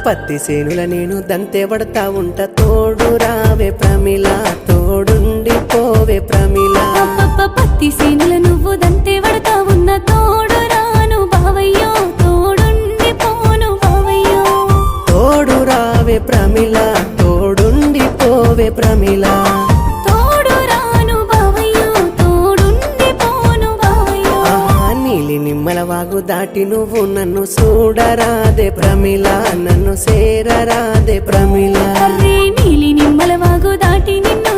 పత్తి సేనుల నేను దంతే పడతా ఉంట తోడు రావే ప్రమిళ తోడుండి పోవే ప్రమిళ పత్తి సేనుల నువ్వు దంతే పడతా ఉన్న తోడు రాను బావయ్యో తోడుండి పోను బావయ్యో తోడు రావే ప్రమిళ తోడుండి పోవే ప్రమిళ తోడు రాను బావయ్యో తోడుండి పోను బావయ్యో నీలి నిమ్మల వాగు దాటి నువ్వు నన్ను చూడరాదే ప్రమిళ నన్ను సేరరాదే ప్రమిళ నీలి నిమ్మల వాగు దాటి నిన్ను